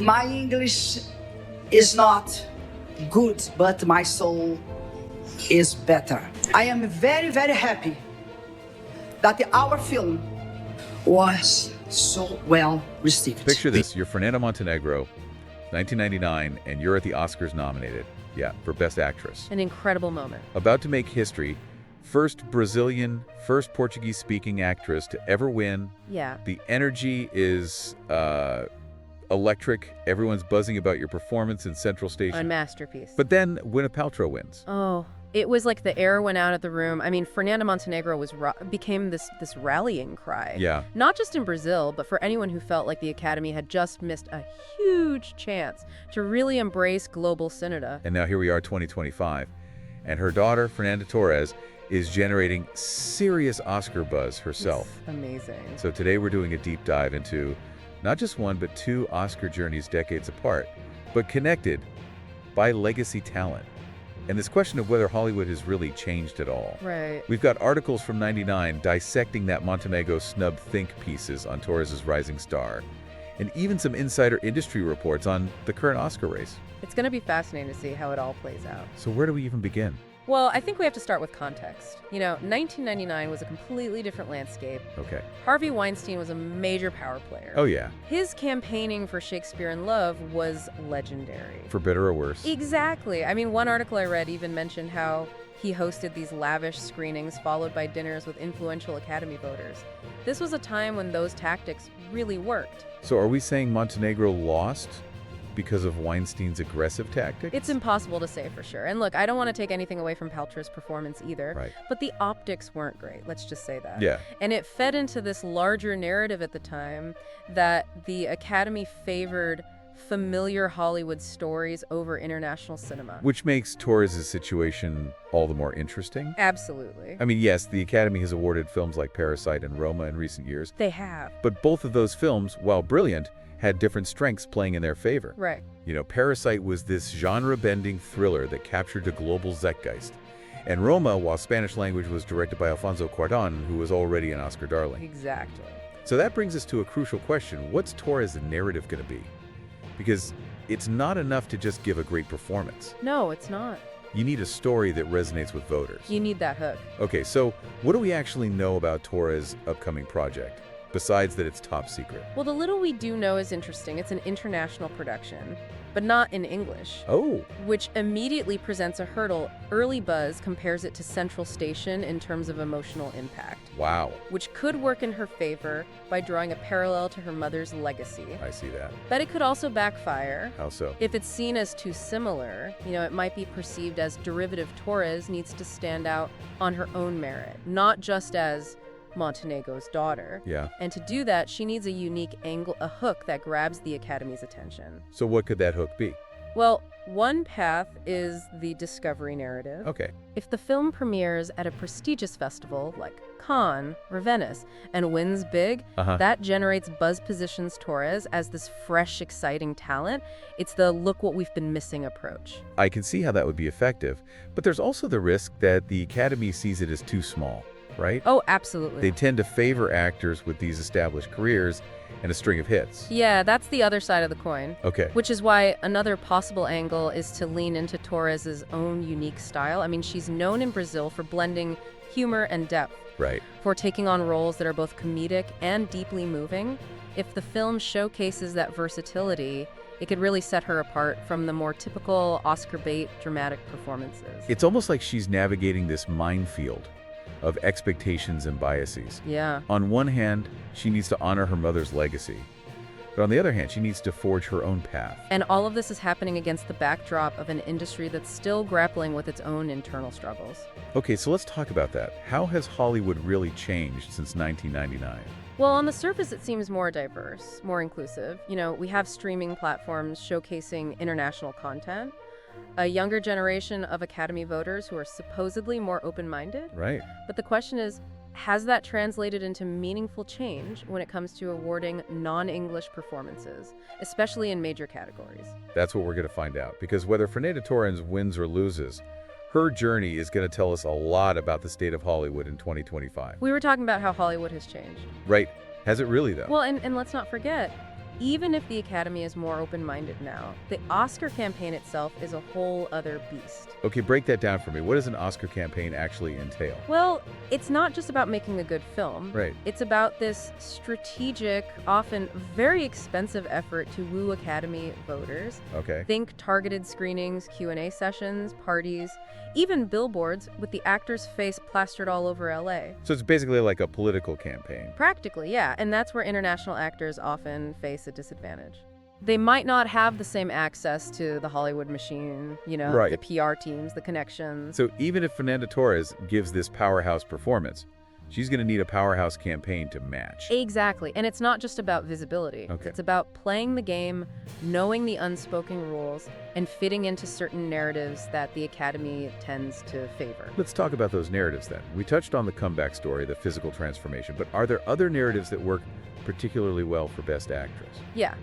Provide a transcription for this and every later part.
My English is not good, but my soul is better. I am very, very happy that our film was so well received. Picture this, you're Fernanda Montenegro, 1999, and you're at the Oscars nominated. Yeah, for Best Actress. An incredible moment. About to make history, first Brazilian, first Portuguese-speaking actress to ever win. Yeah. The energy is electric. Everyone's buzzing about your performance in Central Station. A masterpiece. But then Gwyneth Paltrow wins. Oh, it was like the air went out of the room. I mean, Fernanda Montenegro became this rallying cry. Yeah. Not just in Brazil, but for anyone who felt like the Academy had just missed a huge chance to really embrace global cinema. And now here we are, 2025, and her daughter, Fernanda Torres, is generating serious Oscar buzz herself. It's amazing. So today we're doing a deep dive into not just one, but two Oscar journeys decades apart, but connected by legacy talent. And this question of whether Hollywood has really changed at all. Right. We've got articles from '99 dissecting that Montenegro snub think pieces on Torres' rising star, and even some insider industry reports on the current Oscar race. It's going to be fascinating to see how it all plays out. So where do we even begin? Well, I think we have to start with context. You know, 1999 was a completely different landscape. Okay. Harvey Weinstein was a major power player. Oh yeah. His campaigning for Shakespeare in Love was legendary. For better or worse. Exactly. I mean, one article I read even mentioned how he hosted these lavish screenings followed by dinners with influential Academy voters. This was a time when those tactics really worked. So are we saying Montenegro lost because of Weinstein's aggressive tactics? It's impossible to say for sure. And look, I don't want to take anything away from Paltrow's performance either. Right. But the optics weren't great, let's just say that. Yeah. And it fed into this larger narrative at the time that the Academy favored familiar Hollywood stories over international cinema. Which makes Torres' situation all the more interesting. Absolutely. I mean, yes, the Academy has awarded films like Parasite and Roma in recent years. They have. But both of those films, while brilliant, had different strengths playing in their favor. Right. You know, Parasite was this genre-bending thriller that captured the global zeitgeist. And Roma, while Spanish language, was directed by Alfonso Cuarón, who was already an Oscar darling. Exactly. So that brings us to a crucial question. What's Torres' narrative going to be? Because it's not enough to just give a great performance. No, it's not. You need a story that resonates with voters. You need that hook. Okay, so what do we actually know about Torres' upcoming project, besides that it's top secret? Well, the little we do know is interesting. It's an international production, but not in English. Oh. Which immediately presents a hurdle. Early buzz compares it to Central Station in terms of emotional impact. Wow. Which could work in her favor by drawing a parallel to her mother's legacy. I see that. But it could also backfire. How so? If it's seen as too similar, you know, it might be perceived as derivative. Torres needs to stand out on her own merit, not just as Montenegro's daughter. Yeah. And to do that, she needs a unique angle, a hook that grabs the Academy's attention. So what could that hook be? Well, one path is the discovery narrative. Okay. If the film premieres at a prestigious festival like Cannes or Venice and wins big, that generates buzz, positions Torres as this fresh, exciting talent. It's the look what we've been missing approach. I can see how that would be effective, but there's also the risk that the Academy sees it as too small, right? Oh, absolutely. They tend to favor actors with these established careers and a string of hits. Yeah, that's the other side of the coin. Okay. Which is why another possible angle is to lean into Torres' own unique style. I mean, she's known in Brazil for blending humor and depth. Right. For taking on roles that are both comedic and deeply moving. If the film showcases that versatility, it could really set her apart from the more typical Oscar bait dramatic performances. It's almost like she's navigating this minefield of expectations and biases. Yeah. On one hand, she needs to honor her mother's legacy. But on the other hand, she needs to forge her own path. And all of this is happening against the backdrop of an industry that's still grappling with its own internal struggles. Okay, so let's talk about that. How has Hollywood really changed since 1999? Well, on the surface, it seems more diverse, more inclusive. You know, we have streaming platforms showcasing international content, a younger generation of Academy voters who are supposedly more open-minded. Right. But the question is, has that translated into meaningful change when it comes to awarding non-English performances, especially in major categories? That's what we're going to find out, because whether Fernanda Torres wins or loses, her journey is going to tell us a lot about the state of Hollywood in 2025. We were talking about how Hollywood has changed. Right. Has it really, though? Well, and let's not forget, even if the Academy is more open-minded now, the Oscar campaign itself is a whole other beast. Okay, break that down for me. What does an Oscar campaign actually entail? Well, it's not just about making a good film. Right. It's about this strategic, often very expensive effort to woo Academy voters. Okay. Think targeted screenings, Q&A sessions, parties, even billboards with the actor's face plastered all over LA. So it's basically like a political campaign. Practically, yeah, and that's where international actors often face a disadvantage. They might not have the same access to the Hollywood machine, Right. the PR teams, the connections. So even if Fernanda Torres gives this powerhouse performance, she's going to need a powerhouse campaign to match. Exactly, and it's not just about visibility. Okay. It's about playing the game, knowing the unspoken rules, and fitting into certain narratives that the Academy tends to favor. Let's talk about those narratives then. We touched on the comeback story, the physical transformation, but are there other narratives that work particularly well for Best Actress? Yeah.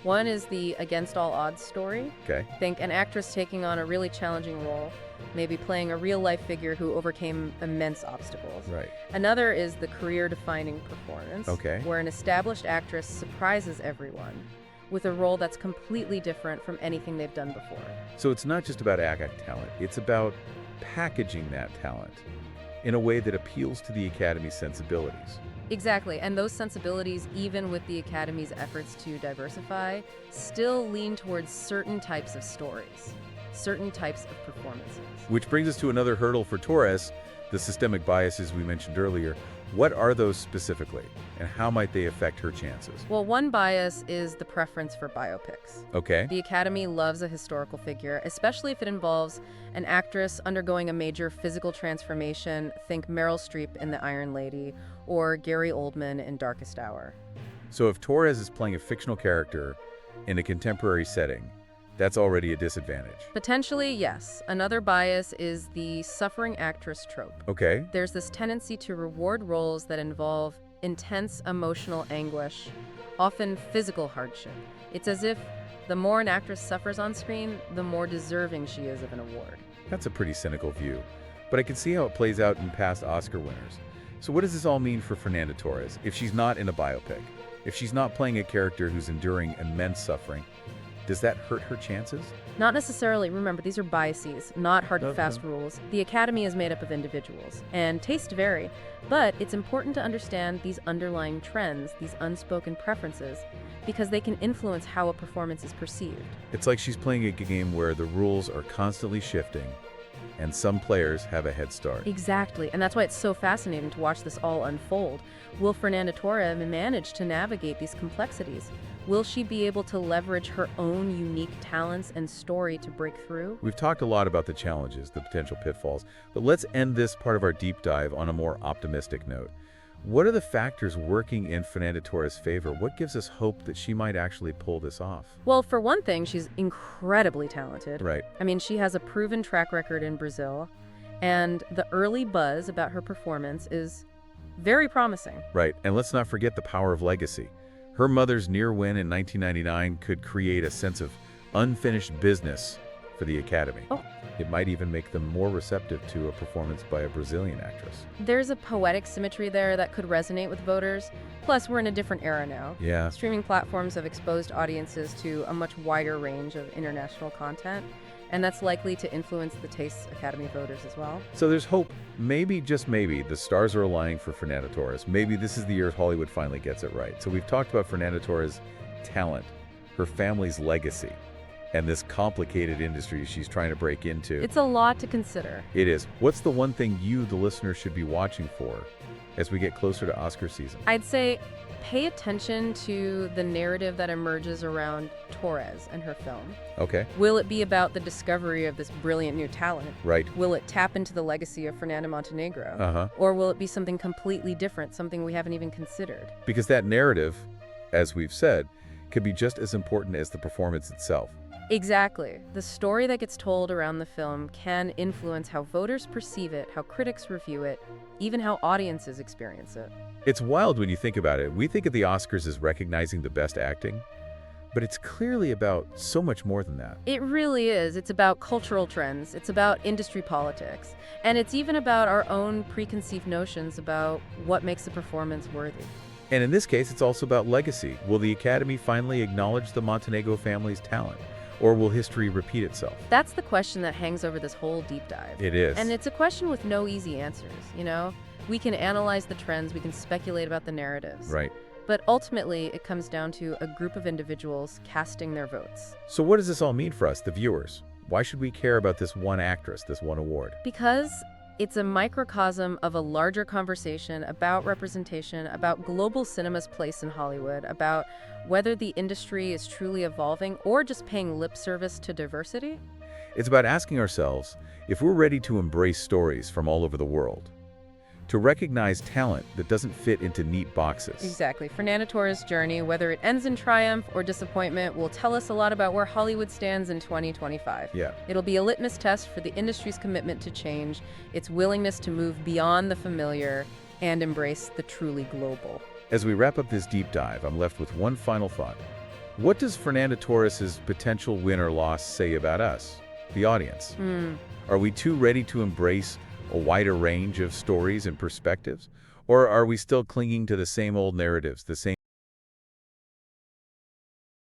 One is the against all odds story. Okay. Think an actress taking on a really challenging role, maybe playing a real-life figure who overcame immense obstacles. Right. Another is the career-defining performance, Okay. where an established actress surprises everyone with a role that's completely different from anything they've done before. So it's not just about acting talent, it's about packaging that talent in a way that appeals to the Academy's sensibilities. Exactly, and those sensibilities, even with the Academy's efforts to diversify, still lean towards certain types of stories, certain types of performances. Which brings us to another hurdle for Torres, the systemic biases we mentioned earlier. What are those specifically, and how might they affect her chances? Well, one bias is the preference for biopics. Okay. The Academy loves a historical figure, especially if it involves an actress undergoing a major physical transformation. Think Meryl Streep in The Iron Lady or Gary Oldman in Darkest Hour. So if Torres is playing a fictional character in a contemporary setting, that's already a disadvantage. Potentially, yes. Another bias is the suffering actress trope. Okay. There's this tendency to reward roles that involve intense emotional anguish, often physical hardship. It's as if the more an actress suffers on screen, the more deserving she is of an award. That's a pretty cynical view, but I can see how it plays out in past Oscar winners. So what does this all mean for Fernanda Torres if she's not in a biopic? If she's not playing a character who's enduring immense suffering, does that hurt her chances? Not necessarily. Remember, these are biases, not hard and fast rules. The Academy is made up of individuals, and tastes vary, but it's important to understand these underlying trends, these unspoken preferences, because they can influence how a performance is perceived. It's like she's playing a game where the rules are constantly shifting, and some players have a head start. Exactly, and that's why it's so fascinating to watch this all unfold. Will Fernanda Torres manage to navigate these complexities? Will she be able to leverage her own unique talents and story to break through? We've talked a lot about the challenges, the potential pitfalls, but let's end this part of our deep dive on a more optimistic note. What are the factors working in Fernanda Torres' favor? What gives us hope that she might actually pull this off? Well, for one thing, she's incredibly talented. Right. I mean, she has a proven track record in Brazil, and the early buzz about her performance is very promising. Right, and let's not forget the power of legacy. Her mother's near win in 1999 could create a sense of unfinished business for the Academy. Oh. It might even make them more receptive to a performance by a Brazilian actress. There's a poetic symmetry there that could resonate with voters. Plus, we're in a different era now. Yeah. Streaming platforms have exposed audiences to a much wider range of international content, and that's likely to influence the tastes of Academy voters as well. So there's hope. Maybe, just maybe, the stars are aligning for Fernanda Torres. Maybe this is the year Hollywood finally gets it right. So we've talked about Fernanda Torres' talent, her family's legacy, and this complicated industry she's trying to break into. It's a lot to consider. It is. What's the one thing you, the listener, should be watching for as we get closer to Oscar season? I'd say pay attention to the narrative that emerges around Torres and her film. Okay. Will it be about the discovery of this brilliant new talent? Right. Will it tap into the legacy of Fernanda Montenegro? Uh-huh. Or will it be something completely different, something we haven't even considered? Because that narrative, as we've said, could be just as important as the performance itself. Exactly. The story that gets told around the film can influence how voters perceive it, how critics review it, even how audiences experience it. It's wild when you think about it. We think of the Oscars as recognizing the best acting, but it's clearly about so much more than that. It really is. It's about cultural trends. It's about industry politics. And it's even about our own preconceived notions about what makes a performance worthy. And in this case, it's also about legacy. Will the Academy finally acknowledge the Montenegro family's talent? Or will history repeat itself? That's the question that hangs over this whole deep dive. It is. And it's a question with no easy answers, you know? We can analyze the trends, we can speculate about the narratives. Right. But ultimately, it comes down to a group of individuals casting their votes. So what does this all mean for us, the viewers? Why should we care about this one actress, this one award? Because it's a microcosm of a larger conversation about representation, about global cinema's place in Hollywood, about whether the industry is truly evolving or just paying lip service to diversity. It's about asking ourselves if we're ready to embrace stories from all over the world, to recognize talent that doesn't fit into neat boxes. Exactly. Fernanda Torres' journey, whether it ends in triumph or disappointment, will tell us a lot about where Hollywood stands in 2025. Yeah. It'll be a litmus test for the industry's commitment to change, its willingness to move beyond the familiar and embrace the truly global. As we wrap up this deep dive, I'm left with one final thought. What does Fernanda Torres' potential win or loss say about us, the audience? Are we too ready to embrace a wider range of stories and perspectives? Or are we still clinging to the same old narratives, the same